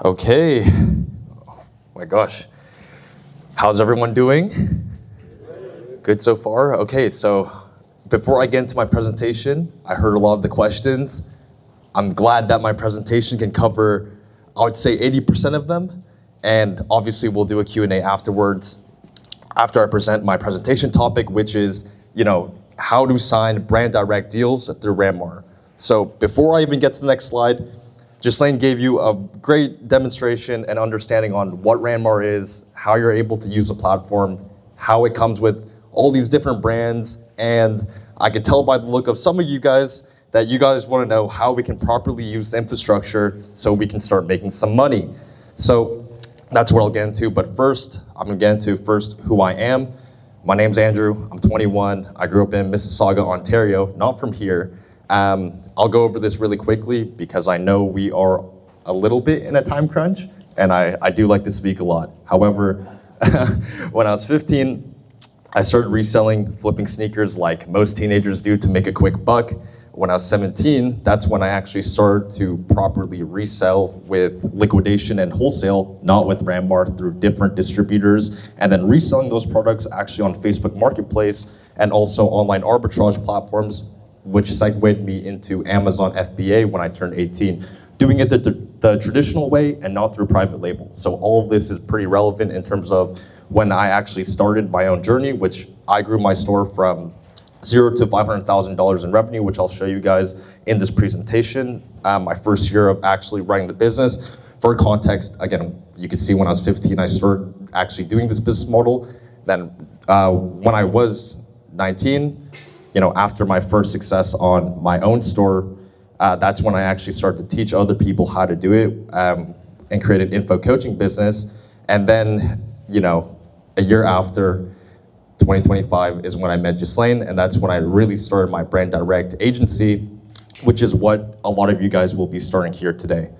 Okay. Oh my gosh. How's everyone doing? Good so far? Okay, so before I get into my presentation, I heard a lot of the questions. I'm glad that my presentation can cover, I would say 80% of them. And obviously we'll do a Q&A afterwards, after I present my presentation topic, which is, how to sign brand direct deals through Randmar. So before I even get to the next slide, Ghislaine gave you a great demonstration and understanding on what Randmar is, how you're able to use the platform, how it comes with all these different brands, and I could tell by the look of some of you guys that you guys want to know how we can properly use the infrastructure so we can start making some money. So that's what I'll get into, but first, I'm gonna get into who I am. My name's Andrew, I'm 21, I grew up in Mississauga, Ontario, not from here. I'll go over this really quickly because I know we are a little bit in a time crunch, and I do like to speak a lot. However, when I was 15, I started reselling, flipping sneakers like most teenagers do to make a quick buck. When I was 17, that's when I actually started to properly resell with liquidation and wholesale, not with Randmar, through different distributors, and then reselling those products actually on Facebook Marketplace and also online arbitrage platforms, which segued me into Amazon FBA when I turned 18, doing it the traditional way and not through private label. So all of this is pretty relevant in terms of when I actually started my own journey, which I grew my store from $0 to $500,000 in revenue, which I'll show you guys in this presentation. My first year of actually running the business. For context, again, you can see when I was 15, I started actually doing this business model. Then when I was 19, after my first success on my own store, that's when I actually started to teach other people how to do it and created info coaching business. And then, a year after, 2025 is when I met Ghislaine, and that's when I really started my brand direct agency, which is what a lot of you guys will be starting here today.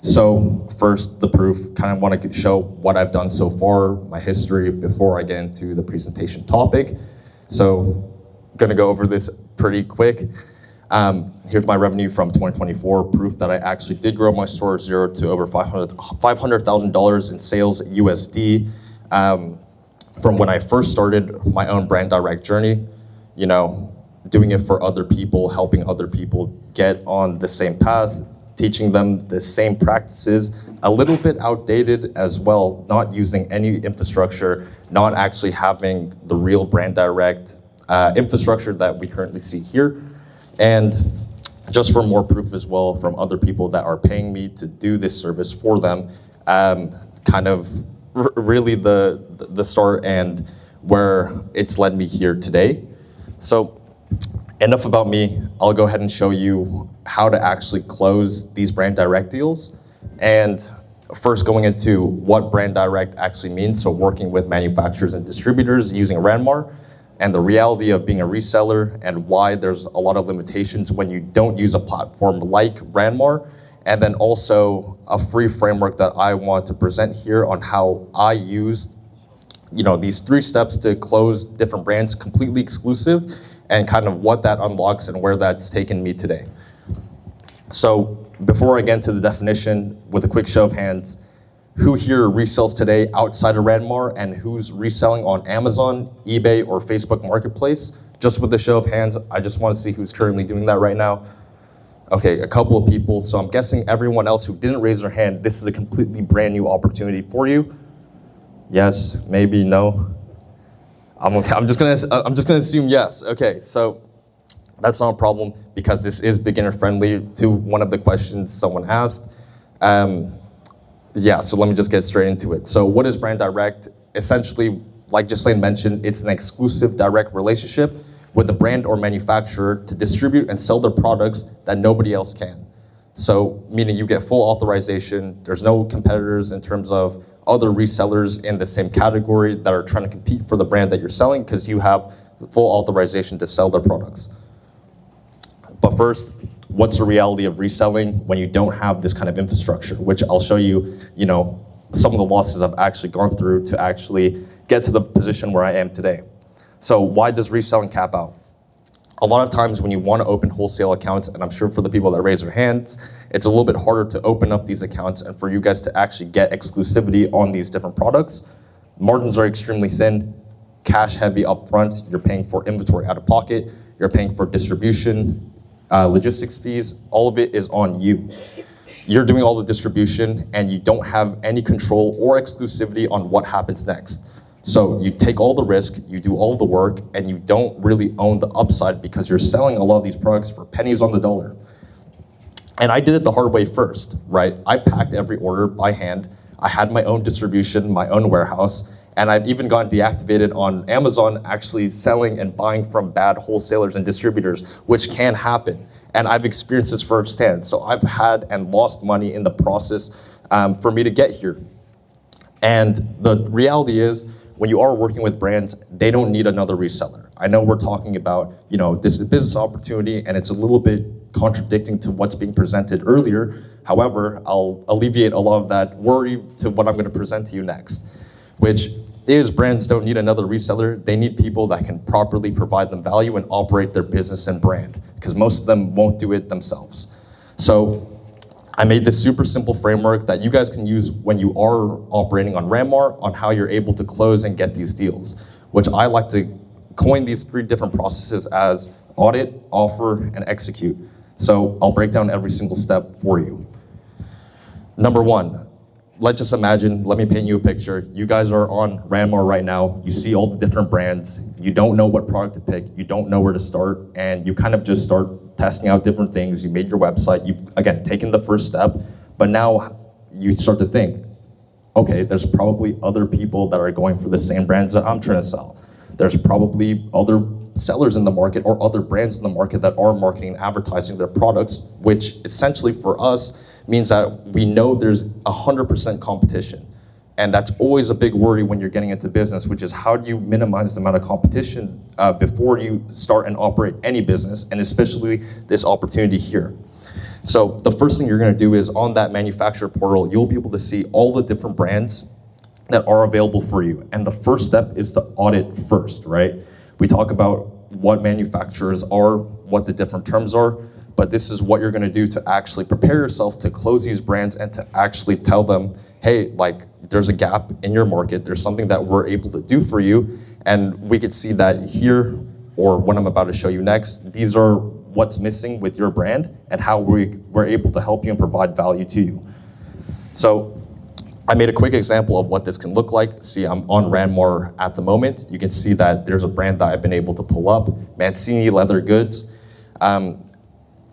So first, the proof, kind of want to show what I've done so far, my history, before I get into the presentation topic. So gonna go over this pretty quick. Here's my revenue from 2024, proof that I actually did grow my store $0 to over $500,000 in sales USD. From when I first started my own brand direct journey, doing it for other people, helping other people get on the same path, teaching them the same practices, a little bit outdated as well, not using any infrastructure, not actually having the real brand direct infrastructure that we currently see here. And just for more proof as well from other people that are paying me to do this service for them, kind of really the start and where it's led me here today. So enough about me. I'll go ahead and show you how to actually close these brand direct deals. And first going into what brand direct actually means, so working with manufacturers and distributors using Randmar, and the reality of being a reseller and why there's a lot of limitations when you don't use a platform like Randmar. And then also a free framework that I want to present here on how I use, these 3 steps to close different brands completely exclusive, and kind of what that unlocks and where that's taken me today. So before I get into the definition, with a quick show of hands, who here resells today outside of Randmar and who's reselling on Amazon, eBay, or Facebook Marketplace? Just with a show of hands, I just want to see who's currently doing that right now. Okay, a couple of people, so I'm guessing everyone else who didn't raise their hand, this is a completely brand new opportunity for you. Yes, maybe, no. I'm just gonna assume yes. Okay, so that's not a problem because this is beginner friendly to one of the questions someone asked. So let me just get straight into it. So what is brand direct? Essentially, like Ghislaine mentioned, it's an exclusive direct relationship with a brand or manufacturer to distribute and sell their products that nobody else can. So meaning you get full authorization, there's no competitors in terms of other resellers in the same category that are trying to compete for the brand that you're selling because you have full authorization to sell their products. But first, what's the reality of reselling when you don't have this kind of infrastructure, which I'll show you, some of the losses I've actually gone through to actually get to the position where I am today. So why does reselling cap out? A lot of times when you want to open wholesale accounts, and I'm sure for the people that raise their hands, it's a little bit harder to open up these accounts and for you guys to actually get exclusivity on these different products. Margins are extremely thin, cash heavy up front. You're paying for inventory out of pocket. You're paying for distribution, logistics fees. All of it is on you. You're doing all the distribution and you don't have any control or exclusivity on what happens next. So you take all the risk, you do all the work, and you don't really own the upside because you're selling a lot of these products for pennies on the dollar. And I did it the hard way first, right? I packed every order by hand. I had my own distribution, my own warehouse, and I've even gotten deactivated on Amazon actually selling and buying from bad wholesalers and distributors, which can happen. And I've experienced this firsthand. So I've had and lost money in the process for me to get here. And the reality is, when you are working with brands, they don't need another reseller. I know we're talking about, this is a business opportunity and it's a little bit contradicting to what's being presented earlier. However, I'll alleviate a lot of that worry to what I'm going to present to you next, which is brands don't need another reseller. They need people that can properly provide them value and operate their business and brand, because most of them won't do it themselves. So I made this super simple framework that you guys can use when you are operating on Randmar on how you're able to close and get these deals, which I like to coin these 3 different processes as audit, offer, and execute. So I'll break down every single step for you. Number 1, let's just imagine, let me paint you a picture. You guys are on Randmar right now. You see all the different brands. You don't know what product to pick. You don't know where to start. And you kind of just start testing out different things. You made your website. You've, again, taken the first step. But now you start to think, okay, there's probably other people that are going for the same brands that I'm trying to sell. There's probably other sellers in the market or other brands in the market that are marketing and advertising their products, which essentially for us means that we know there's 100% competition. And that's always a big worry when you're getting into business, which is how do you minimize the amount of competition before you start and operate any business, and especially this opportunity here. So the first thing you're gonna do is on that manufacturer portal, you'll be able to see all the different brands that are available for you. And the first step is to audit first, right? We talk about what manufacturers are, what the different terms are, but this is what you're gonna do to actually prepare yourself to close these brands and to actually tell them, hey, there's a gap in your market, there's something that we're able to do for you, and we could see that here, or what I'm about to show you next, these are what's missing with your brand and how we're able to help you and provide value to you. So I made a quick example of what this can look like. See, I'm on Randmar at the moment. You can see that there's a brand that I've been able to pull up, Mancini Leather Goods.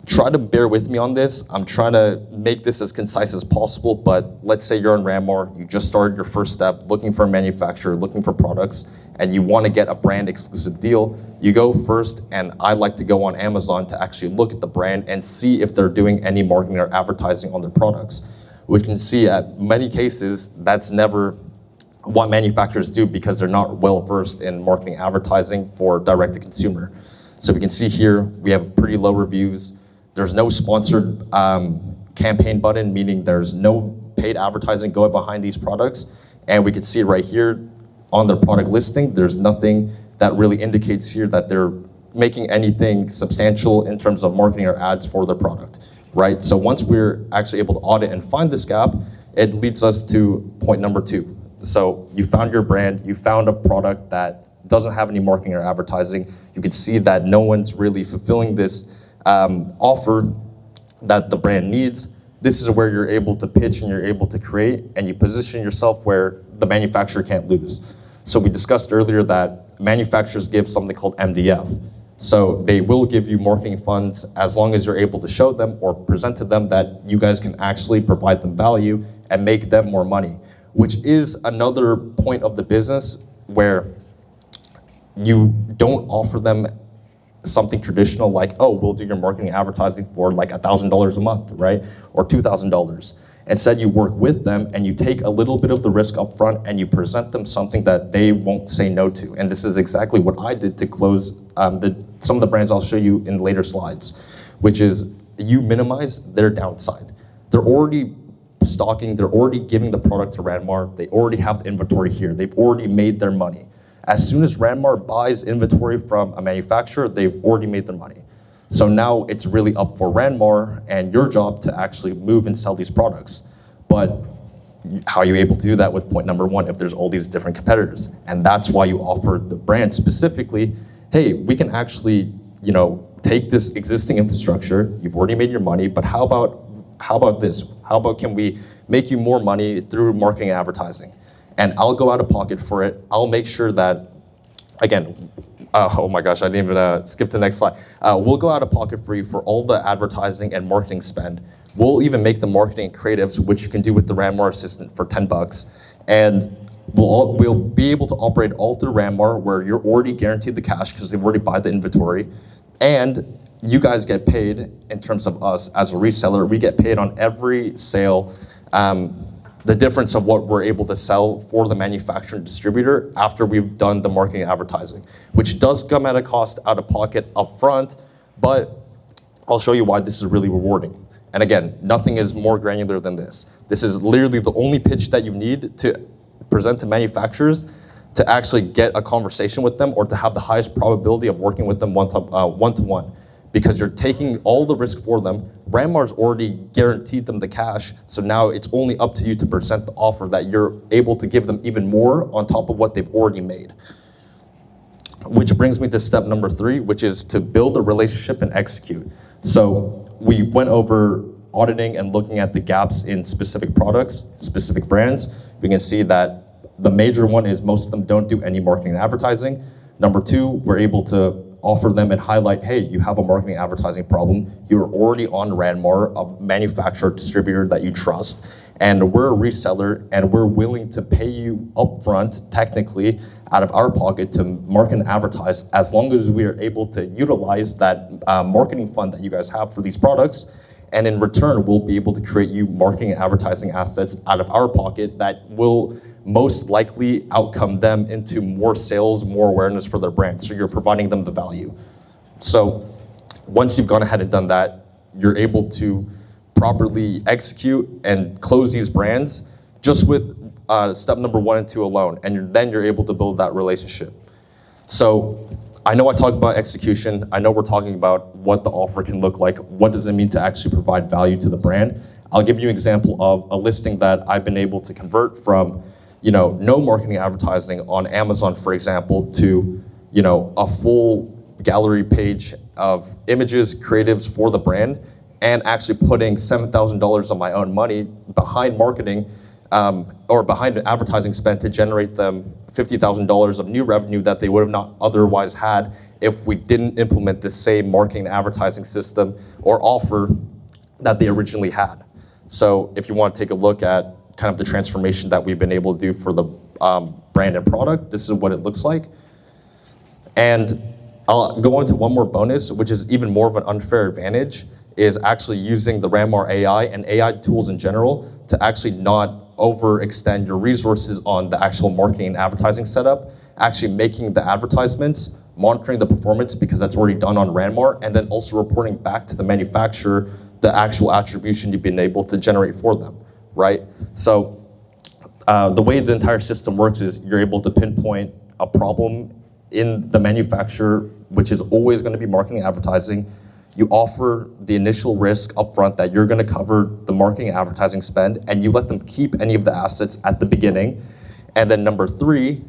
Try to bear with me on this. I'm trying to make this as concise as possible, but let's say you're on Randmar, you just started your first step, looking for a manufacturer, looking for products, and you want to get a brand exclusive deal. You go first, and I like to go on Amazon to actually look at the brand and see if they're doing any marketing or advertising on their products. We can see at many cases, that's never what manufacturers do because they're not well versed in marketing advertising for direct to consumer. So we can see here, we have pretty low reviews. There's no sponsored campaign button, meaning there's no paid advertising going behind these products. And we can see right here on their product listing, there's nothing that really indicates here that they're making anything substantial in terms of marketing or ads for their product, right? So once we're actually able to audit and find this gap, it leads us to point number 2. So you found your brand, you found a product that doesn't have any marketing or advertising. You can see that no one's really fulfilling this offer that the brand needs. This is where you're able to pitch and you're able to create, and you position yourself where the manufacturer can't lose. So we discussed earlier that manufacturers give something called MDF. So they will give you marketing funds as long as you're able to show them or present to them that you guys can actually provide them value and make them more money, which is another point of the business where you don't offer them something traditional like, oh, we'll do your marketing advertising for like $1,000 a month, right? Or $2,000. Instead, you work with them and you take a little bit of the risk up front and you present them something that they won't say no to. And this is exactly what I did to close some of the brands I'll show you in later slides, which is you minimize their downside. They're already stocking, they're already giving the product to Randmar, they already have the inventory here, they've already made their money. As soon as Randmar buys inventory from a manufacturer, they've already made their money. So now it's really up for Randmar and your job to actually move and sell these products. But how are you able to do that with point number one if there's all these different competitors? And that's why you offer the brand specifically, hey, we can actually, take this existing infrastructure, you've already made your money, but how about this? How about can we make you more money through marketing and advertising? And I'll go out of pocket for it. I'll make sure that, again, oh my gosh, I didn't even skip the next slide. We'll go out of pocket for you for all the advertising and marketing spend. We'll even make the marketing creatives, which you can do with the Randmar Assistant for $10. And we'll be able to operate all through Randmar where you're already guaranteed the cash because they've already buy the inventory. And you guys get paid in terms of us as a reseller. We get paid on every sale. The difference of what we're able to sell for the manufacturer and distributor after we've done the marketing and advertising, which does come at a cost out of pocket up front, but I'll show you why this is really rewarding. And again, nothing is more granular than this. This is literally the only pitch that you need to present to manufacturers to actually get a conversation with them or to have the highest probability of working with them one-to-one. Because you're taking all the risk for them. Randmar's already guaranteed them the cash, so now it's only up to you to present the offer that you're able to give them even more on top of what they've already made. Which brings me to step number 3, which is to build a relationship and execute. So we went over auditing and looking at the gaps in specific products, specific brands. We can see that the major one is most of them don't do any marketing and advertising. Number 2, we're able to offer them and highlight, hey, you have a marketing advertising problem. You're already on Randmar, a manufacturer, distributor that you trust, and we're a reseller, and we're willing to pay you upfront, technically, out of our pocket to market and advertise as long as we are able to utilize that marketing fund that you guys have for these products. And in return, we'll be able to create you marketing and advertising assets out of our pocket that will most likely outcome them into more sales, more awareness for their brand. So you're providing them the value. So once you've gone ahead and done that, you're able to properly execute and close these brands just with step number 1 and 2 alone. And then you're able to build that relationship. So I know I talked about execution. I know we're talking about what the offer can look like. What does it mean to actually provide value to the brand? I'll give you an example of a listing that I've been able to convert from no marketing advertising on Amazon, for example, to, a full gallery page of images, creatives for the brand, and actually putting $7,000 of my own money behind marketing or behind advertising spend to generate them $50,000 of new revenue that they would have not otherwise had if we didn't implement the same marketing and advertising system or offer that they originally had. So if you want to take a look at kind of the transformation that we've been able to do for the brand and product, this is what it looks like. And I'll go into one more bonus, which is even more of an unfair advantage, is actually using the Randmar AI and AI tools in general to actually not overextend your resources on the actual marketing and advertising setup, actually making the advertisements, monitoring the performance because that's already done on Randmar, and then also reporting back to the manufacturer the actual attribution you've been able to generate for them, right? So the way the entire system works is you're able to pinpoint a problem in the manufacturer, which is always going to be marketing and advertising. You offer the initial risk upfront that you're going to cover the marketing and advertising spend, and you let them keep any of the assets at the beginning. And then number 3,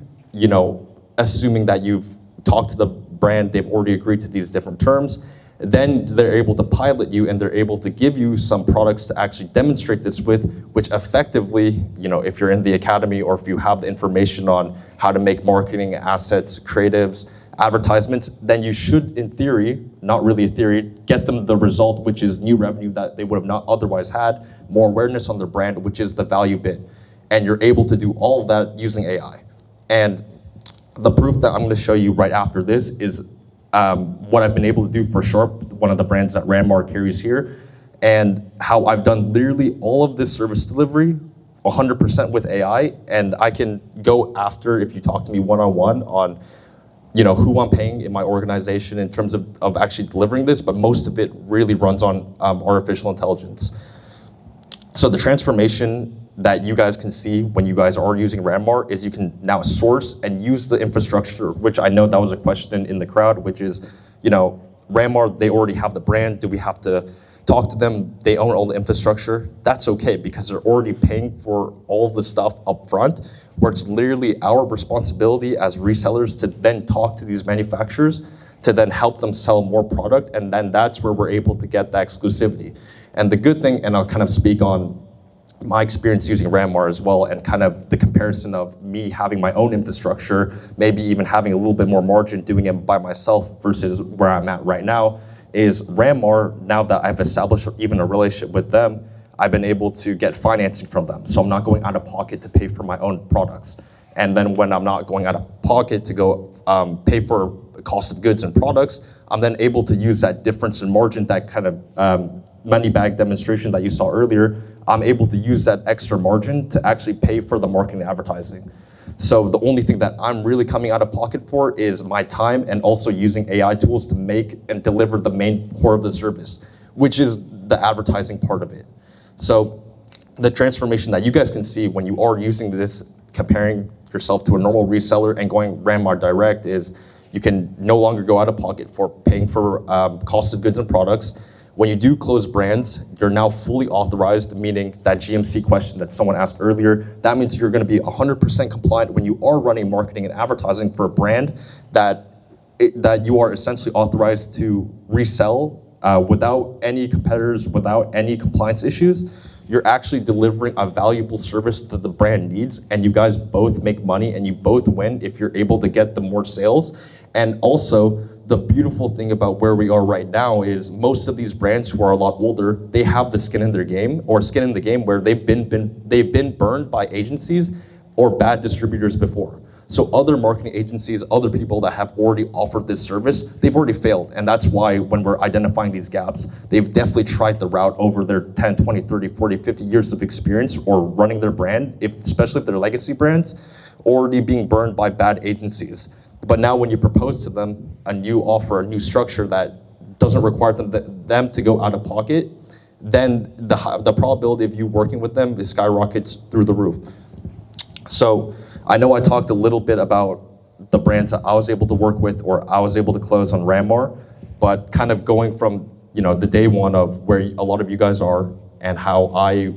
assuming that you've talked to the brand, they've already agreed to these different terms, then they're able to pilot you and they're able to give you some products to actually demonstrate this with, which effectively, if you're in the academy or if you have the information on how to make marketing assets, creatives, advertisements, then you should, in theory, not really a theory, get them the result, which is new revenue that they would have not otherwise had, more awareness on their brand, which is the value bit. And you're able to do all of that using AI. And the proof that I'm going to show you right after this is what I've been able to do for Sharp, one of the brands that Randmar carries here, and how I've done literally all of this service delivery 100% with AI. And I can go after, if you talk to me one-on-one on who I'm paying in my organization in terms of actually delivering this, but most of it really runs on artificial intelligence. So the transformation that you guys can see when you guys are using Randmar is you can now source and use the infrastructure, which I know that was a question in the crowd, which is, Randmar, they already have the brand. Do we have to talk to them? They own all the infrastructure. That's okay because they're already paying for all of the stuff up front, where it's literally our responsibility as resellers to then talk to these manufacturers to then help them sell more product, and then that's where we're able to get that exclusivity. And the good thing, and I'll kind of speak on my experience using Randmar as well, and kind of the comparison of me having my own infrastructure, maybe even having a little bit more margin doing it by myself versus where I'm at right now, is Randmar, now that I've established even a relationship with them, I've been able to get financing from them. So I'm not going out of pocket to pay for my own products. And then when I'm not going out of pocket to go pay for cost of goods and products, I'm then able to use that difference in margin, that kind of money bag demonstration that you saw earlier. I'm able to use that extra margin to actually pay for the marketing and advertising. So the only thing that I'm really coming out of pocket for is my time, and also using AI tools to make and deliver the main core of the service, which is the advertising part of it. So the transformation that you guys can see when you are using this, comparing yourself to a normal reseller and going Randmar direct, is you can no longer go out of pocket for paying for cost of goods and products. When you do close brands, you're now fully authorized, meaning that GMC question that someone asked earlier, that means you're gonna be 100% compliant when you are running marketing and advertising for a brand that you are essentially authorized to resell without any competitors, without any compliance issues. You're actually delivering a valuable service that the brand needs, and you guys both make money and you both win if you're able to get the more sales. And also, the beautiful thing about where we are right now is most of these brands who are a lot older, they have the skin in their game, or skin in the game where they've been burned by agencies or bad distributors before. So other marketing agencies, other people that have already offered this service, they've already failed. And that's why when we're identifying these gaps, they've definitely tried the route over their 10, 20, 30, 40, 50 years of experience or running their brand, especially if they're legacy brands, already being burned by bad agencies. But now when you propose to them a new offer, a new structure that doesn't require them to go out of pocket, then the probability of you working with them skyrockets through the roof. So I know I talked a little bit about the brands that I was able to work with or I was able to close on Randmar, but kind of going from the day one of where a lot of you guys are and how I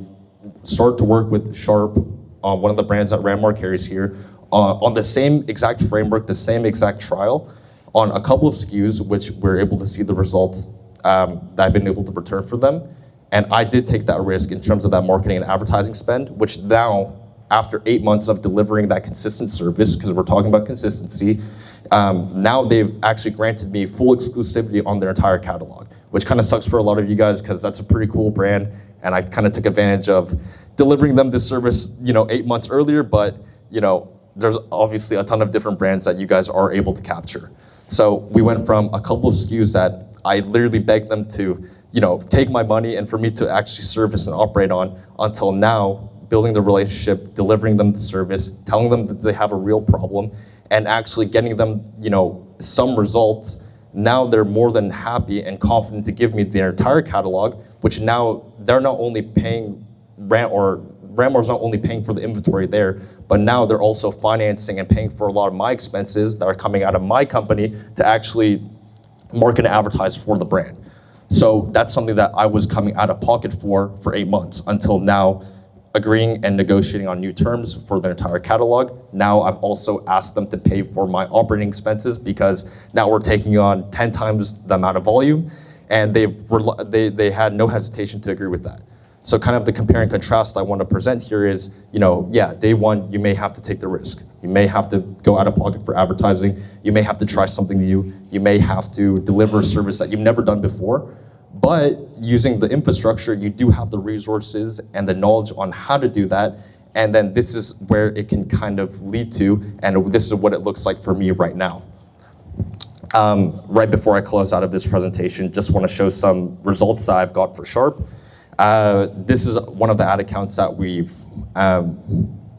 started to work with Sharp on one of the brands that Randmar carries here, on the same exact framework, the same exact trial, on a couple of SKUs, which we're able to see the results that I've been able to return for them. And I did take that risk in terms of that marketing and advertising spend, which now, after 8 months of delivering that consistent service, because we're talking about consistency, now they've actually granted me full exclusivity on their entire catalog, which kind of sucks for a lot of you guys because that's a pretty cool brand. And I kind of took advantage of delivering them this service, 8 months earlier, but there's obviously a ton of different brands that you guys are able to capture. So we went from a couple of SKUs that I literally begged them to, take my money and for me to actually service and operate on, until now, building the relationship, delivering them the service, telling them that they have a real problem, and actually getting them, some results. Now they're more than happy and confident to give me their entire catalog, which now they're not only paying Randmar's not only paying for the inventory there, but now they're also financing and paying for a lot of my expenses that are coming out of my company to actually market and advertise for the brand. So that's something that I was coming out of pocket for 8 months, until now agreeing and negotiating on new terms for their entire catalog. Now I've also asked them to pay for my operating expenses, because now we're taking on 10 times the amount of volume, and they had no hesitation to agree with that. So kind of the compare and contrast I want to present here is, day one, you may have to take the risk. You may have to go out of pocket for advertising. You may have to try something new. You may have to deliver a service that you've never done before. But using the infrastructure, you do have the resources and the knowledge on how to do that. And then this is where it can kind of lead to, and this is what it looks like for me right now. Right before I close out of this presentation, just want to show some results that I've got for Sharp. This is one of the ad accounts that we've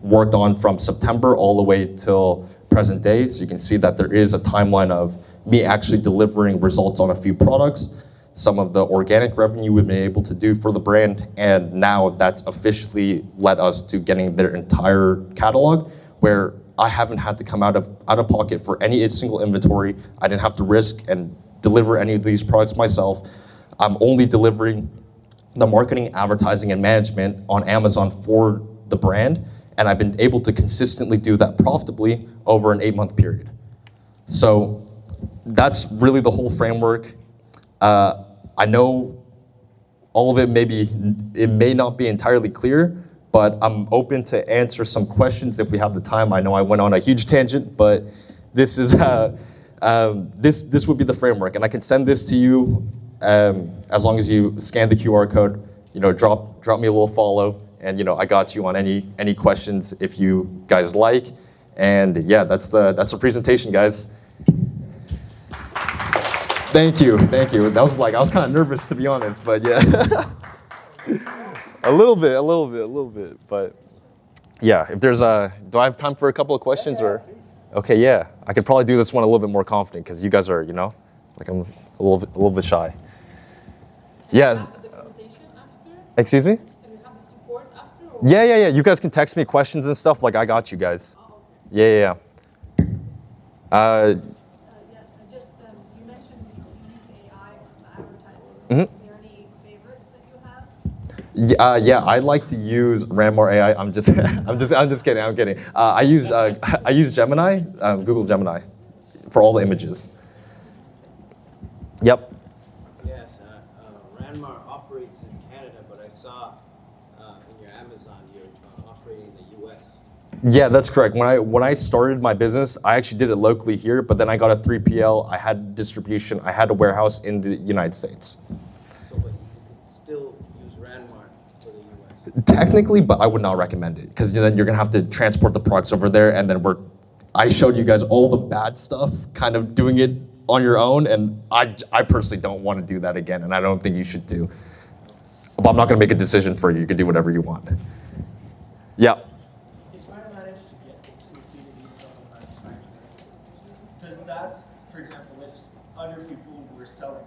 worked on from September all the way till present day. So you can see that there is a timeline of me actually delivering results on a few products. some of the organic revenue we've been able to do for the brand, and now that's officially led us to getting their entire catalog, where I haven't had to come out of pocket for any single inventory. I didn't have to risk and deliver any of these products myself. I'm only delivering the marketing, advertising, and management on Amazon for the brand, and I've been able to consistently do that profitably over an 8-month period. So that's really the whole framework. I know all of it may not be entirely clear, but I'm open to answer some questions if we have the time. I know I went on a huge tangent, but this is this would be the framework, and I can send this to you as long as you scan the QR code. Drop me a little follow, and I got you on any questions if you guys like. And yeah, that's the presentation, guys. Thank you. That was I was kind of nervous, to be honest, but yeah. a little bit, but yeah, if there's do I have time for a couple of questions or? Okay, yeah, I could probably do this one a little bit more confident because you guys are, I'm a little bit shy. Yes. Have the presentation after? Excuse me? Can we have the support after? Or? Yeah. You guys can text me questions and stuff. I got you guys. Oh, okay. Yeah. Just you mentioned you use AI for the advertising. Mhm. Is there any favorites that you have? Yeah, I like to use Randmar AI. I'm just kidding. I'm kidding. I use Gemini, Google Gemini, for all the images. Yep. Yes, Randmar operates in Canada, but I saw in your Amazon you're operating in the U.S. Yeah, that's correct. When I started my business, I actually did it locally here, but then I got a 3PL. I had distribution. I had a warehouse in the United States. So, but you could still use Randmar for the U.S. Technically, but I would not recommend it because then you're gonna have to transport the products over there, and then I showed you guys all the bad stuff, kind of doing it on your own, and I personally don't want to do that again, and I don't think you should do. But I'm not gonna make a decision for you. You can do whatever you want. Yeah. If I manage to get exclusivity from a manufacturer, does that, for example, if other people were selling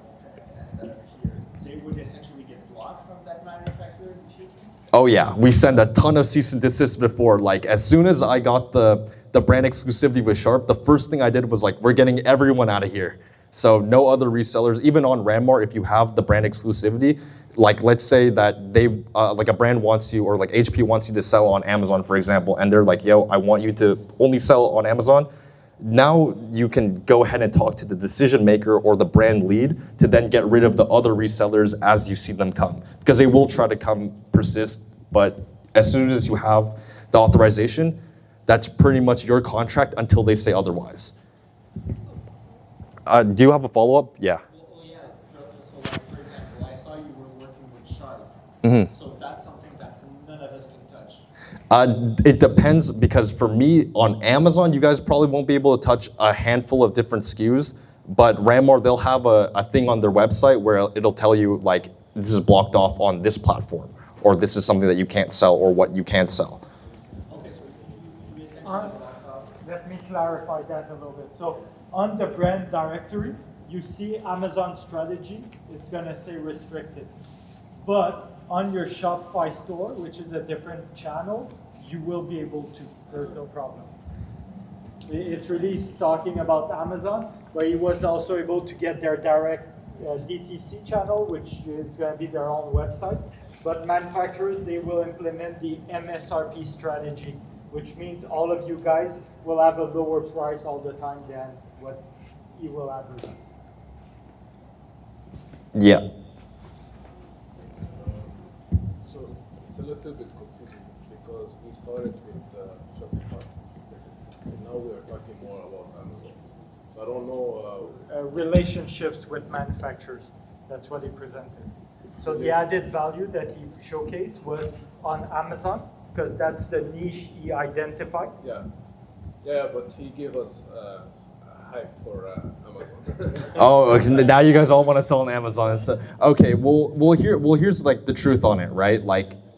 that are here, they would essentially get blocked from that manufacturer in the future? Oh yeah, we send a ton of cease and desist before. As soon as I got the brand exclusivity with Sharp, the first thing I did was we're getting everyone out of here. So no other resellers, even on Randmar, if you have the brand exclusivity, let's say that they, a brand wants you, or HP wants you to sell on Amazon, for example, and they're yo, I want you to only sell on Amazon. Now you can go ahead and talk to the decision maker or the brand lead to then get rid of the other resellers as you see them come. Because they will try to persist, but as soon as you have the authorization, that's pretty much your contract until they say otherwise. Do you have a follow-up? Yeah. Well, yeah. So for example, I saw you were working with Sharp. Mm-hmm. So that's something that none of us can touch. It depends, because for me, on Amazon, you guys probably won't be able to touch a handful of different SKUs, but Randmar, they'll have a thing on their website where it'll tell you, this is blocked off on this platform, or this is something that you can't sell, or what you can sell. Okay, so you essentially Let me clarify that a little bit. So on the brand directory, you see Amazon strategy, it's gonna say restricted. But on your Shopify store, which is a different channel, you will be able to, there's no problem. It's released talking about Amazon, but it was also able to get their direct DTC channel, which is gonna be their own website. But manufacturers, they will implement the MSRP strategy, which means all of you guys will have a lower price all the time than what you will advertise. Yeah. So it's a little bit confusing because we started with Shopify, and now we are talking more about Amazon. So I don't know. Relationships with manufacturers, that's what he presented. So the added value that he showcased was on Amazon, because that's the niche he identified. Yeah, but he gave us a hype for Amazon. Oh, okay, now you guys all want to sell on Amazon and stuff. Okay, well, here's the truth on it, right?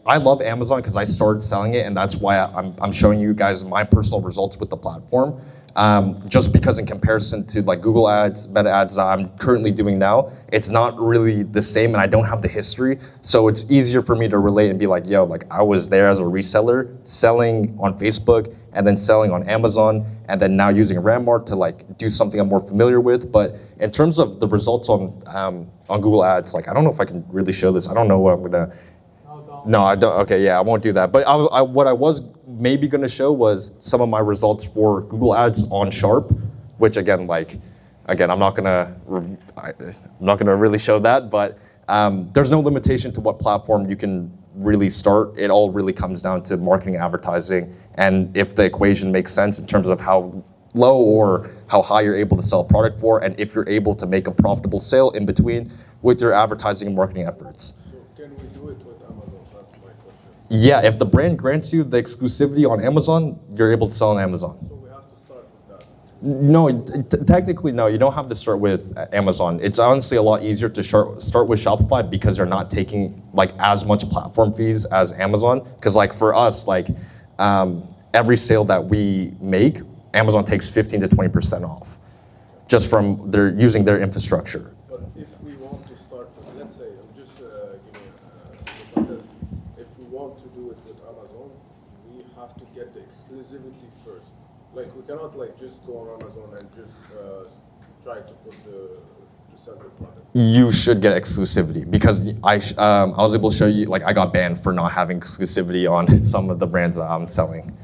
I love Amazon because I started selling it, and that's why I'm showing you guys my personal results with the platform. just because in comparison to like Google ads, Meta ads that I'm currently doing now, it's not really the same and I don't have the history. So it's easier for me to relate and be like, yo, like I was there as a reseller selling on Facebook and then selling on Amazon and then now using Randmar to like do something I'm more familiar with. But in terms of the results on Google ads, like I don't know if I can really show this. I don't know what I'm gonna. No, I don't. Okay, yeah, I won't do that. But what I was maybe going to show was some of my results for Google Ads on Sharp, which again, I'm not gonna really show that. But there's no limitation to what platform you can really start. It all really comes down to marketing, advertising, and if the equation makes sense in terms of how low or how high you're able to sell a product for, and if you're able to make a profitable sale in between with your advertising and marketing efforts. So can we do it with Amazon? That's my question. Yeah, if the brand grants you the exclusivity on Amazon, you're able to sell on Amazon. So we have to start with that. No, technically, no, you don't have to start with Amazon. It's honestly a lot easier to start with Shopify because they're not taking like as much platform fees as Amazon. Because like for us, like every sale that we make, Amazon takes 15 to 20% off just from using their infrastructure. But if we want to start with, let's say, I'm just giving a if we want to do it with Amazon, we have to get the exclusivity first. Like we cannot like just go on Amazon and just try to sell the product. You should get exclusivity because I was able to show you, like I got banned for not having exclusivity on some of the brands that I'm selling.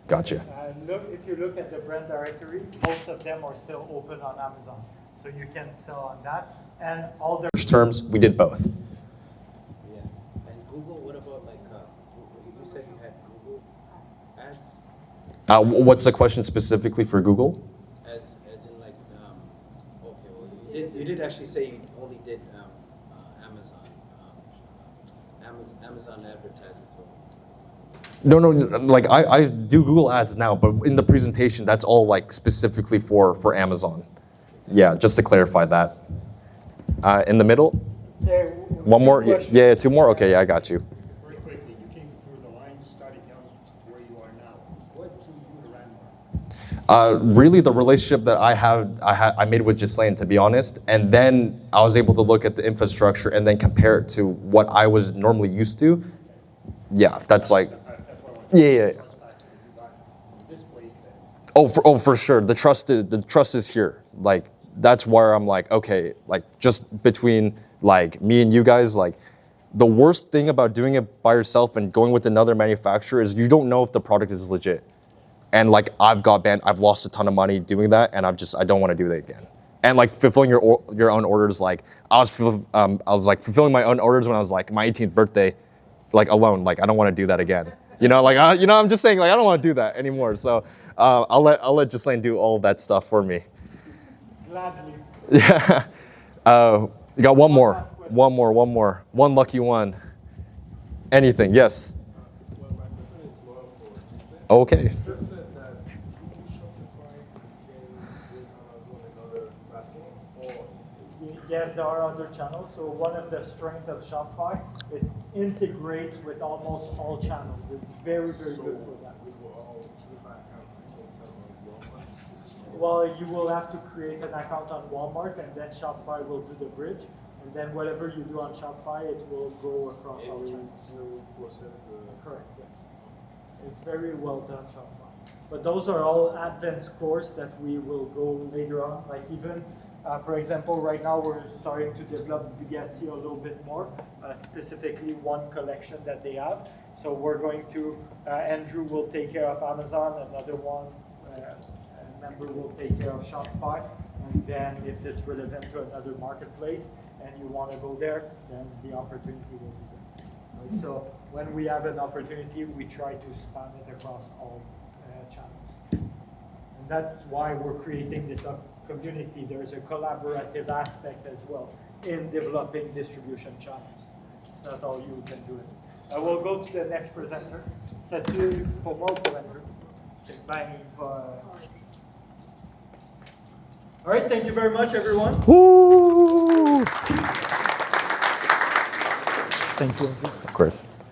Gotcha. If you look at the brand directory, most of them are still open on Amazon. So you can sell on that. And all the Terms, we did both. Yeah. And Google, what about like, you said you had Google ads? What's the question specifically for Google? As in like, okay, well, you did actually say you only did Amazon advertising, so. No, like I do Google ads now, but in the presentation, that's all like specifically for Amazon. Yeah, just to clarify that. In the middle? One more? Yeah, two more? Okay, yeah, I got you. Very quickly, you came through the line, starting out where you are now. What drew you to Randmar? Really, the relationship that I made with Ghislaine, to be honest, and then I was able to look at the infrastructure and then compare it to what I was normally used to. Yeah, that's like, yeah. This place then. Oh, for sure. The trust is here. Like that's where I'm like, okay, like just between like me and you guys, like the worst thing about doing it by yourself and going with another manufacturer is you don't know if the product is legit. And like I've got banned, I've lost a ton of money doing that, and I don't want to do that again. And like fulfilling your own orders, like I was like fulfilling my own orders when I was like my 18th birthday, like alone. Like I don't want to do that again. You know, like I'm just saying, like I don't want to do that anymore. So I'll let Ghislaine do all of that stuff for me. Gladly. Yeah. You got one more. One lucky one. Anything? Yes. Well, my question is more for Ghislaine. Okay. You just said that through Shopify you can bring Amazon another platform, or Yes, there are other channels. So one of the strengths of Shopify, it integrates with almost all channels. It's very, very good for that. Well, you will have to create an account on Walmart, and then Shopify will do the bridge. And then whatever you do on Shopify, it will go across all channels. still process the. Correct, yes. It's very well done, Shopify. But those are all advanced course that we will go later on. Like even, for example, right now we're starting to develop Bugatti a little bit more, specifically one collection that they have. So we're going to, Andrew will take care of Amazon, another one, a member will take care of Shopify. And then if it's relevant to another marketplace and you want to go there, then the opportunity will be there. Right? So when we have an opportunity, we try to span it across all channels. And that's why we're creating this community. There's a collaborative aspect as well in developing distribution channels. It's not all you can do it. I will go to the next presenter. C'est-tu pour moi ou pour Andrew? Ben, il va... All right, thank you very much, everyone. Woo! Thank you. Of course.